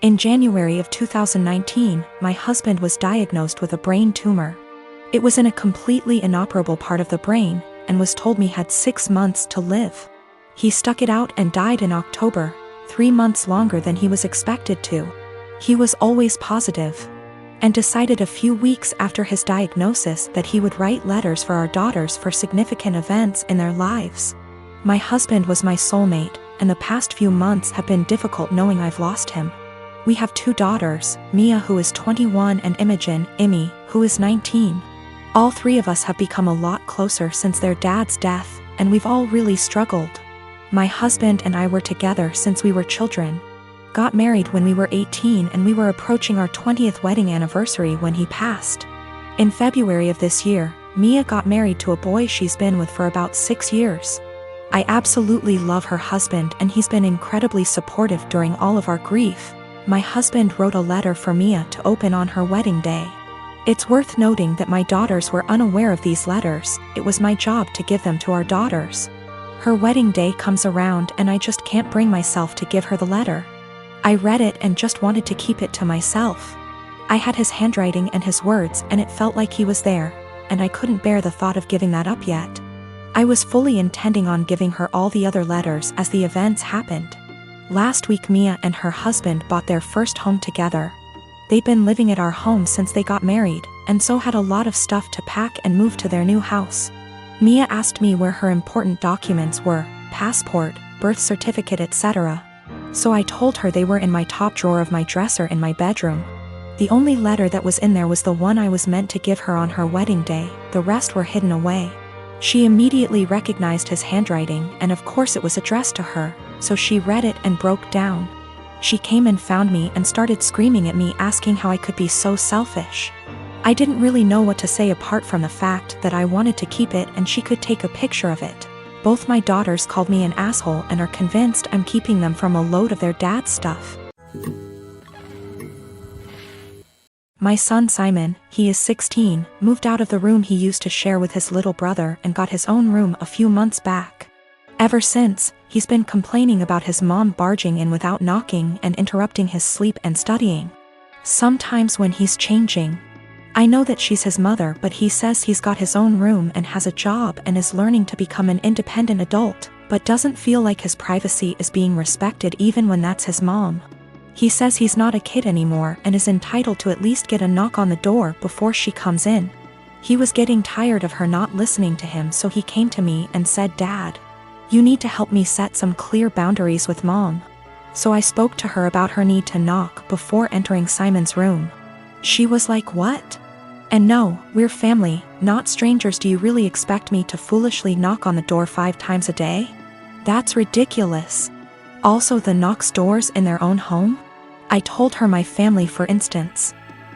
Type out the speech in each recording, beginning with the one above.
In January of 2019, my husband was diagnosed with a brain tumor. It was in a completely inoperable part of the brain, and was told me had 6 months to live. He stuck it out and died in October, 3 months longer than he was expected to. He was always positive, and decided a few weeks after his diagnosis that he would write letters for our daughters for significant events in their lives. My husband was my soulmate, and the past few months have been difficult knowing I've lost him. We have 2 daughters, Mia, who is 21, and Imogen, Imi, who is 19. All 3 of us have become a lot closer since their dad's death, and we've all really struggled. My husband and I were together since we were children. Got married when we were 18, and we were approaching our 20th wedding anniversary when he passed. In February of this year, Mia got married to a boy she's been with for about 6 years. I absolutely love her husband, and he's been incredibly supportive during all of our grief. My husband wrote a letter for Mia to open on her wedding day. It's worth noting that my daughters were unaware of these letters. It was my job to give them to our daughters. Her wedding day comes around and I just can't bring myself to give her the letter. I read it and just wanted to keep it to myself. I had his handwriting and his words, and it felt like he was there, and I couldn't bear the thought of giving that up yet. I was fully intending on giving her all the other letters as the events happened. Last week, Mia and her husband bought their first home together. They'd been living at our home since they got married, and so had a lot of stuff to pack and move to their new house. Mia asked me where her important documents were, passport, birth certificate, etc. So I told her they were in my top drawer of my dresser in my bedroom. The only letter that was in there was the one I was meant to give her on her wedding day. The rest were hidden away. She immediately recognized his handwriting, and of course it was addressed to her, so she read it and broke down. She came and found me and started screaming at me, asking how I could be so selfish. I didn't really know what to say apart from the fact that I wanted to keep it and she could take a picture of it. Both my daughters called me an asshole and are convinced I'm keeping them from a load of their dad's stuff. My son Simon, he is 16, moved out of the room he used to share with his little brother and got his own room a few months back. Ever since, he's been complaining about his mom barging in without knocking and interrupting his sleep and studying. Sometimes when he's changing, I know that she's his mother, but he says he's got his own room and has a job and is learning to become an independent adult, but doesn't feel like his privacy is being respected even when that's his mom. He says he's not a kid anymore and is entitled to at least get a knock on the door before she comes in. He was getting tired of her not listening to him, so he came to me and said, "Dad, you need to help me set some clear boundaries with Mom." So I spoke to her about her need to knock before entering Simon's room. She was like, "What? And no, we're family, not strangers. Do you really expect me to foolishly knock on the door 5 times a day? That's ridiculous. Also, the knocks doors in their own home?" I told her my family, for instance.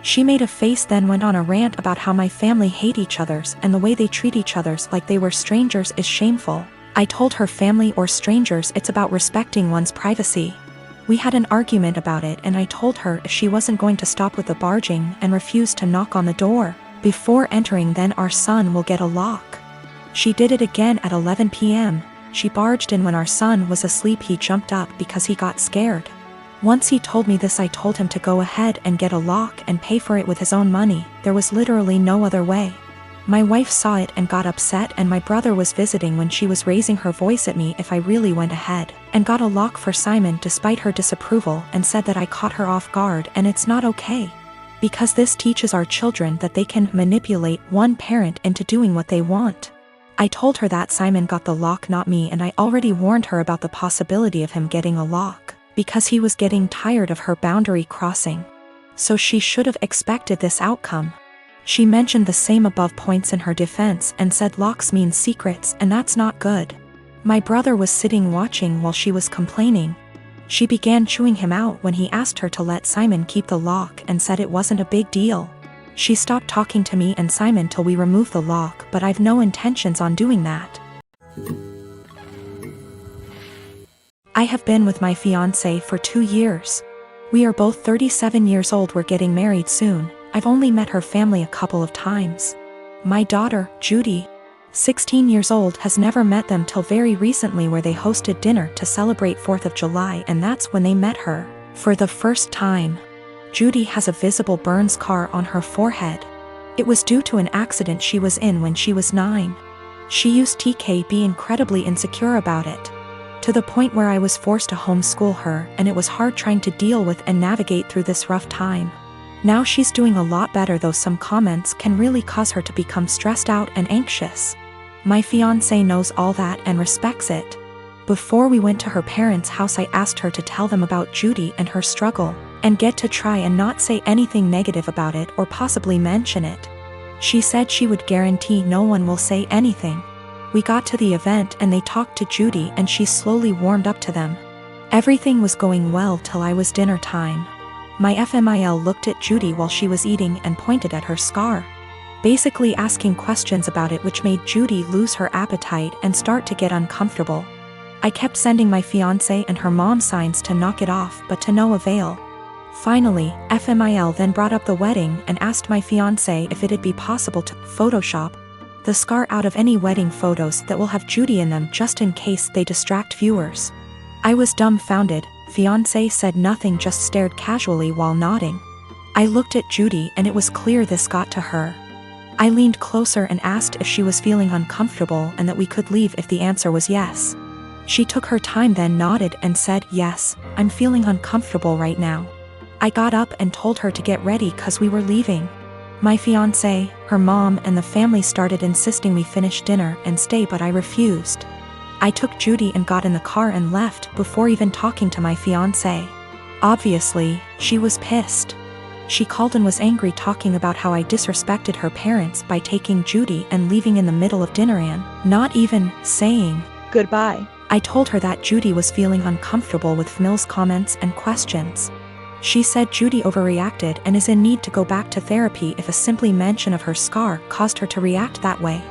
She made a face, then went on a rant about how my family hate each other's and the way they treat each other's like they were strangers is shameful. I told her family or strangers, it's about respecting one's privacy. We had an argument about it, and I told her if she wasn't going to stop with the barging and refuse to knock on the door before entering, then our son will get a lock. She did it again at 11 p.m. She barged in when our son was asleep. He jumped up because he got scared. Once he told me this, I told him to go ahead and get a lock and pay for it with his own money. There was literally no other way. My wife saw it and got upset, and my brother was visiting when she was raising her voice at me if I really went ahead and got a lock for Simon despite her disapproval, and said that I caught her off guard and it's not okay. Because this teaches our children that they can manipulate one parent into doing what they want. I told her that Simon got the lock, not me, and I already warned her about the possibility of him getting a lock because he was getting tired of her boundary crossing. So she should have expected this outcome. She mentioned the same above points in her defense and said locks mean secrets, and that's not good. My brother was sitting watching while she was complaining. She began chewing him out when he asked her to let Simon keep the lock and said it wasn't a big deal. She stopped talking to me and Simon till we removed the lock, but I've no intentions on doing that. I have been with my fiancé for 2 years. We are both 37 years old. We're getting married soon. I've only met her family a couple of times. My daughter, Judy, 16 years old, has never met them till very recently, where they hosted dinner to celebrate 4th of July, and that's when they met her. For the first time, Judy has a visible burn scar on her forehead. It was due to an accident she was in when she was 9. She used to be incredibly insecure about it, to the point where I was forced to homeschool her, and it was hard trying to deal with and navigate through this rough time. Now she's doing a lot better, though some comments can really cause her to become stressed out and anxious. My fiancé knows all that and respects it. Before we went to her parents' house, I asked her to tell them about Judy and her struggle, and get to try and not say anything negative about it or possibly mention it. She said she would guarantee no one will say anything. We got to the event and they talked to Judy and she slowly warmed up to them. Everything was going well till I was dinner time. My FMIL looked at Judy while she was eating and pointed at her scar, basically asking questions about it, which made Judy lose her appetite and start to get uncomfortable. I kept sending my fiancé and her mom signs to knock it off, but to no avail. Finally, FMIL then brought up the wedding and asked my fiancé if it'd be possible to Photoshop the scar out of any wedding photos that will have Judy in them, just in case they distract viewers. I was dumbfounded. Fiancé said nothing, just stared casually while nodding. I looked at Judy and it was clear this got to her. I leaned closer and asked if she was feeling uncomfortable and that we could leave if the answer was yes. She took her time, then nodded and said, "Yes, I'm feeling uncomfortable right now." I got up and told her to get ready cause we were leaving. My fiancé, her mom and the family started insisting we finish dinner and stay, but I refused. I took Judy and got in the car and left before even talking to my fiancé. Obviously, she was pissed. She called and was angry, talking about how I disrespected her parents by taking Judy and leaving in the middle of dinner and not even saying goodbye. I told her that Judy was feeling uncomfortable with Mills' comments and questions. She said Judy overreacted and is in need to go back to therapy if a simple mention of her scar caused her to react that way.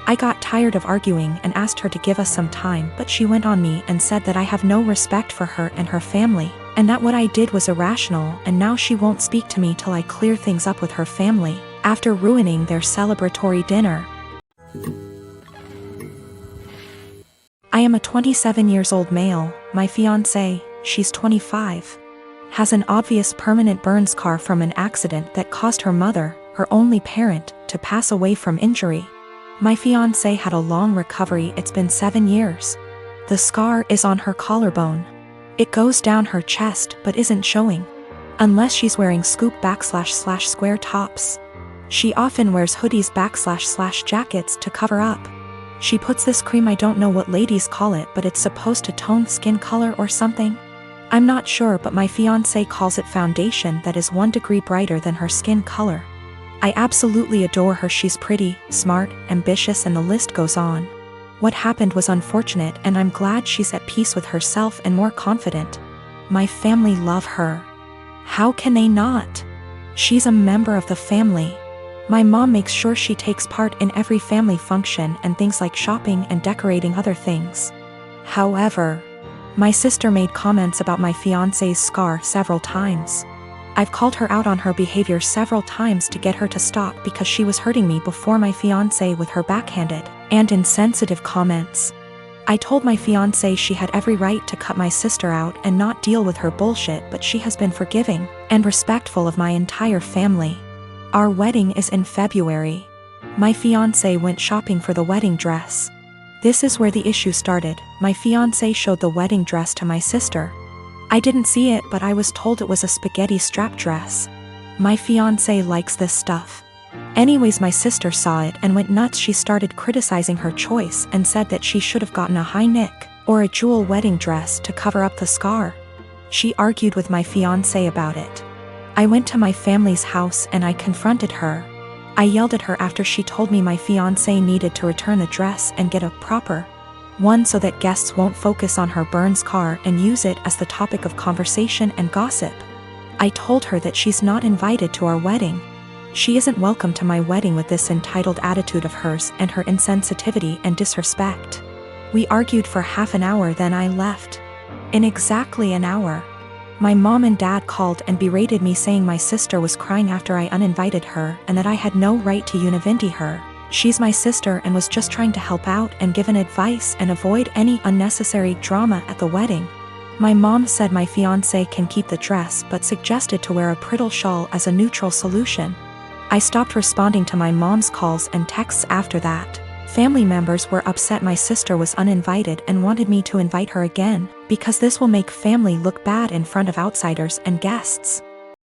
I got tired of arguing and asked her to give us some time, but she went on me and said that I have no respect for her and her family, and that what I did was irrational, and now she won't speak to me till I clear things up with her family, after ruining their celebratory dinner. I am a 27 years old male. My fiancé, she's 25. Has an obvious permanent burn scar from an accident that caused her mother, her only parent, to pass away from injury. My fiancé had a long recovery. It's been 7 years. The scar is on her collarbone. It goes down her chest but isn't showing, unless she's wearing scoop / square tops. She often wears hoodies / jackets to cover up. She puts this cream, I don't know what ladies call it, but it's supposed to tone skin color or something. I'm not sure, but my fiancé calls it foundation that is 1 degree brighter than her skin color. I absolutely adore her. She's pretty, smart, ambitious, and the list goes on. What happened was unfortunate, and I'm glad she's at peace with herself and more confident. My family love her. How can they not? She's a member of the family. My mom makes sure she takes part in every family function and things like shopping and decorating other things. However, my sister made comments about my fiancé's scar several times. I've called her out on her behavior several times to get her to stop because she was hurting me before my fiancé with her backhanded and insensitive comments. I told my fiancé she had every right to cut my sister out and not deal with her bullshit, but she has been forgiving and respectful of my entire family. Our wedding is in February. My fiancé went shopping for the wedding dress. This is where the issue started. My fiancé showed the wedding dress to my sister. I didn't see it, but I was told it was a spaghetti strap dress. My fiancé likes this stuff. Anyways, my sister saw it and went nuts. She started criticizing her choice and said that she should have gotten a high neck or a jewel wedding dress to cover up the scar. She argued with my fiancé about it. I went to my family's house and I confronted her. I yelled at her after she told me my fiancé needed to return the dress and get a proper one so that guests won't focus on her burn scar and use it as the topic of conversation and gossip. I told her that she's not invited to our wedding. She isn't welcome to my wedding with this entitled attitude of hers and her insensitivity and disrespect. We argued for half an hour, then I left. In exactly an hour, my mom and dad called and berated me, saying my sister was crying after I uninvited her and that I had no right to univindi her. She's my sister and was just trying to help out and give an advice and avoid any unnecessary drama at the wedding. My mom said my fiancé can keep the dress but suggested to wear a bridal shawl as a neutral solution. I stopped responding to my mom's calls and texts after that. Family members were upset my sister was uninvited and wanted me to invite her again, because this will make family look bad in front of outsiders and guests.